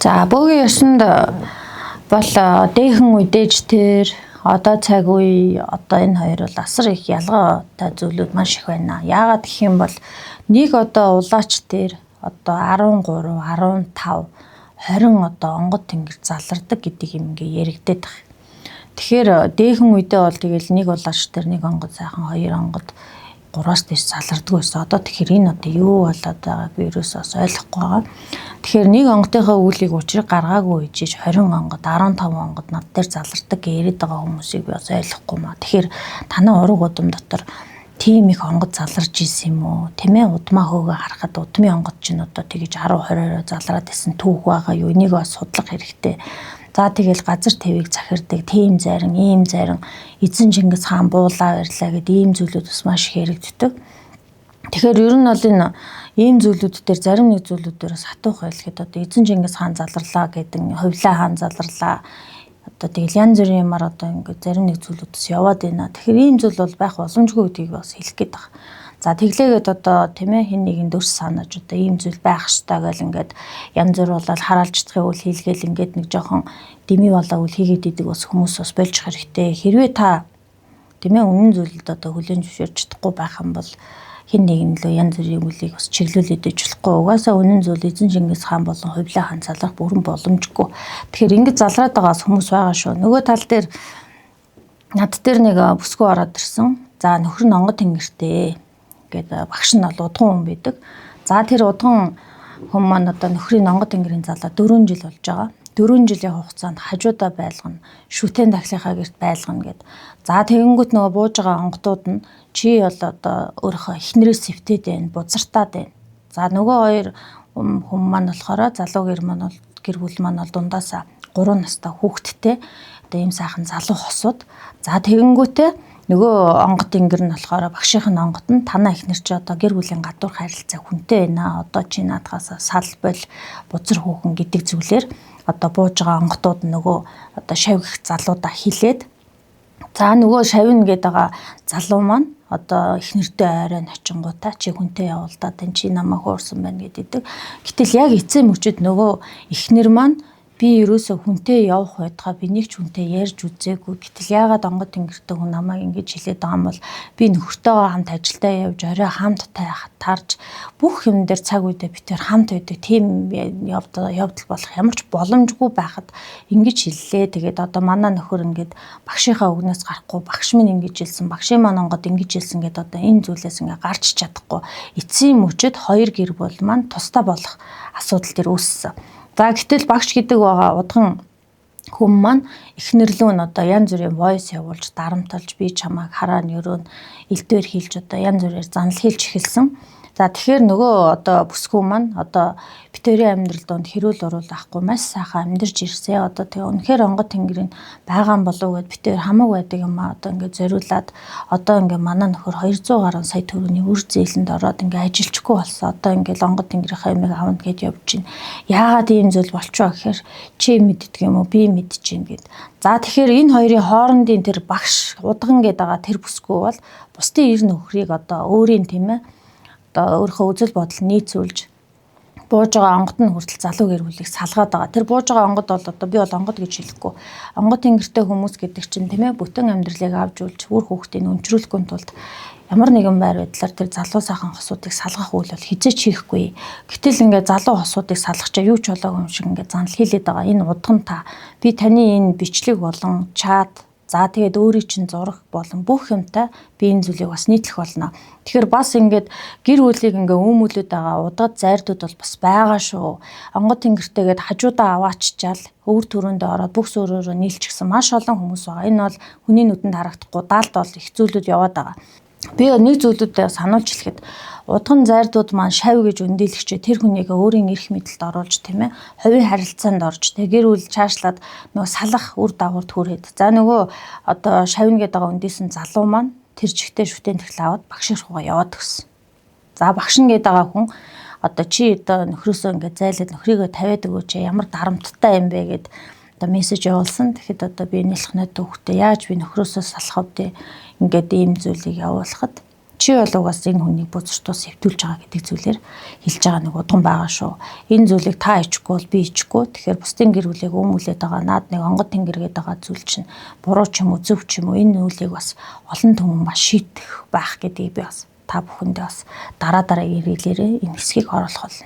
За бөөгийн ёсонд бол дээхэн үедэж тэр одоо цаг үе одоо энэ хоёр бол асар их ялгаатай зүйлүүд маш их байна. Яагаад гэх юм бол нэг одоо улаач дээр одоо 13, 15, 20 одоо онгод тэнгэр залардаг гэдэг юм ингээ яригдээд байна. Тэгэхээр дээхэн үедээ бол тэгэл нэг улаач дээр нэг онгод сайхан 2 онгод 3-аас дээш залардаг байсан. Одоо тэгэхээр энэ одоо юу болоод байгааг би ерөөсөө ойлгохгүй байгаа. Тэгэхээр нэг онгодынхаа үүлийг учрыг гаргаагүй ижиж 20 онгод 15 онгод над дээр залардаг гэж яриад байгаа хүмүүсийг би бас ойлгохгүй маа. Тэгэхээр танай ураг удам дотор тийм их онгод заларж исэн юм уу? Тэмээ удмаа хөөгөө харахад удмын онгод чинь одоо тэгэж 10-20-ороо залраад исэн түүх байгаа юу? Энийг бас судлах хэрэгтэй. За тэгэл газар твийг захирдаг тийм зарин, ийм зарин эзэн Чингис хаан буулаа барьлаа гэдэг ийм зүйлүүд бас маш их яригддаг. Тэгэхээр ер нь бол энэ ийм зүйлүүд дээр зарим нэг зүйлүүд дээр сатуух байлгээд одоо эзэн Чингис хаан залрлаа гэдэг, Хувлаа хаан залрлаа. Одоо тэгэл янз бүрийн юмар одоо ингээд зарим нэг зүйлүүдс яваад байна. Тэгэхээр ийм зүйл бол байх боломжгүй гэдгийг бас хэлэх гээд байна. За тэглээгээд одоо тийм ээ хин нэгэн дөрс санаж одоо ийм зүйл байх ёстой гэл ингээд янз бүр болол хараалждахын үйл хийлгээл ингээд нэг жоохон дэмий болоо үйл хийгээд идэг бас хүмүүс бас болж хэрэгтэй. Хэрвээ та тийм ээ үнэн зүйлд одоо хүлээн зөвшөөрч чадахгүй байх юм бол хин нэгэн лөө янз бүрийн үлийг бас чиглүүлээд иж болохгүй. Угаасаа үнэн зүйл эзэн Чингис хаан болон Хувлаа хаан залрах бүрэн боломжгүй. Тэгэхээр ингэж залраад байгаас хүмүүс байгаа шүү. Нөгөө тал дээр над дээр нэг бүсгүй ороод ирсэн. За нөхөр нь онгод тэнгэртэй гэдэг багш нь бол удган хүн байдаг. За тэр удган хүн маань одоо нөхрийн онгод тэнгэрийн залаа 4 жил болж байгаа. 4 жилийн хугацаанд хажуудаа байлгана, шүтэн дахлынхаа гэрт байлгана гэд. За тэгэнгүүт нөгөө бууж байгаа онгодууд нь чи бол одоо өөрийнхөө эхнэрээс сэвтээд байна, бузартаад байна. За нөгөө хоёр хүн маань болохоор залуу гэр бүл маань бол дундаасаа 3 настай хүүхэдтэй одоо ийм сайхан залуу хосууд. За тэгэнгүүтээ нөгөө онгод тэнгэр нь болохоор багшийн онгод нь танаа эхнэр чи одоо гэр бүлийн гадуур харилцаа хүнтэй байна. Одоо чи наадхаас сал бол бузар хүүхэн гэдэг зүйлээр одоо бууж байгаа онгодууд нөгөө одоо шавгих залуудаа хилээд за нөгөө шавна гэдэг байгаа залуу маань одоо эхнэртэй ойроо очингуудаа чи хүнтэй явуулдаад энэ чи намайг хуурсан байна гэдэг. Гэтэл яг эцэг мөчөд нөгөө эхнэр маань би ерөөсөө хүнтэй явах байтугай би нэг ч хүнтэй ярьж үзээгүй. Гэтэл яагаад онгод тэнгэртэй хүн намайг ингэж хэлээд байгаа юм бол би нөхөртөөгөө хамт ажилдаа явж орой хамт тарж бүх юм дээр цаг үедээ би тэр хамт байдаг тийм явдал болох ямар ч боломжгүй байхад ингэж хэллээ. Тэгээд одоо манай нөхөр ингэж багшийнхаа үгнээс гарахгүй багш минь ингэж хэлсэн, багшийн маань онгод ингэж хэлсэн гэдээ одоо энэ зүйлээс ингэ гарч чадахгүй. Эцсийн мөчөд хоёр гэр бүл маань тусдаа болох асуудал төр үүссэн. За гэтэл багш гэдэг байгаа удган хүн маань эхнэрлүүн одоо янз бүрийн voice явуулж дарамталж би чамайг хараа нөрөө элдвэр хийлж одоо янз бүрээр занл хийлж эхэлсэн. За тэгэхээр нөгөө одоо бүсгүй маань одоо битэрийн амьдрал донд хэрүүл уруул авахгүй маш сайхан амьдарч ирсээ. Одоо тэгээ үнэхээр онгод тэнгэрийн байгаа юм болов гэд битэр хамаг байдаг юм аа одоо ингээд зориулаад одоо ингээд манай нөхөр 200 гаруй сая төгрөгийн үр зээлэнд ороод ингээд ажилчгүй болсон. Одоо ингээд онгод тэнгэрийнхаа юмыг авна гэж явж байна. Яагаад ийм зүйл болчихоо гэхээр чи мэддэг юм уу би мэдэж байна гэд. За тэгэхээр энэ хоёрын хоорондын тэр багш удган гэдэг байгаа тэр бүсгүй бол бусдын ир нөхрийг одоо өөрийн тийм ээ одоо өөрийнхөө үзэл бодол нийцүүлж бууж байгаа онгод нь хүртэл залуу гэр бүлийг салгаад байгаа. Тэр бууж байгаа онгод бол одоо би бол онгод гэж хэлэхгүй. Онгод тэнгэртэй хүмүүс гэдэг чинь тийм ээ бүтэн амьдралыг авж үлж үр хүүхдийг өнчрүүлэхийн тулд ямар нэгэн байр байдлаар тэр залуу сайхан хосуудыг салгах үйл бол хизээч хийхгүй. Гэтэл ингээд залуу хосуудыг салгачаа юу ч болоогүй юм шиг ингээд занл хийлээд байгаа. Энэ удган та би таны энэ бичлэг болон чат за тэгээд өөрийн чинь зураг болон бүх юмтай би энэ зүйлийг бас нийтлэх болно. Тэгэхээр бас ингээд гэр бүлийг ингээ өмүүлээд байгаа удаад зайрдууд бол бас байгаа шүү. Онгод тэнгэртэйгээд хажуудаа авааччаал өвөр төрөндөө ороод бүх сөөрөөрөө нийлчихсэн маш олон хүмүүс байгаа. Энэ бол хүний нүдэнд харагдахгүй даалт бол их зүйлүүд яваад байгаа. Би нэг зүйлүүдэд сануулж хэлэхэд удган зайрдууд маань шав гэж өндийлэгчээ тэр хүнийг өөрийн эрх мэдэлд оруулж тийм ээ хувийн харилцаанд орж тэг гэр бүл чаашлаад нөгөө салах үр дагавар төрээд за нөгөө одоо шавна гэдэг байгаа өндийсэн залуу маань тэр жигтэй шүтэн тэхэл аваад багшийн руугаа яваад өгсөн. За багш нь гэдэг байгаа хүн одоо чи одоо нөхрөөсөө ингээд зайлаад нөхрийгөө тавиад өгөөч ямар дарамттай юм бэ гэд одоо мессеж явуулсан. Тэгэхэд одоо би нэлэх найд төвхтэй яаж би нөхрөөсөө салах вэ? Ингээд ийм зүйлийг явуулахад чи бол угаас энэ хүнийг бузартуу сэвтүүлж байгаа гэдэг зүйлээр хэлж байгаа нэг удган байгаа шүү. Энэ зүйлийг та ичихгүй бол би ичихгүй. Тэгэхээр бусдын гэр бүлийг өмүүлээд байгаа наад нэг онгод тэнгэргээд байгаа зүйл чинь буруу ч юм уу зөв ч юм уу энэ зүйлийг бас олон түмэн маш шийдэх байх гэдгийг би бас та бүхэндээ бас дараа ирээлээрээ энэ хэсгийг оруулах болно.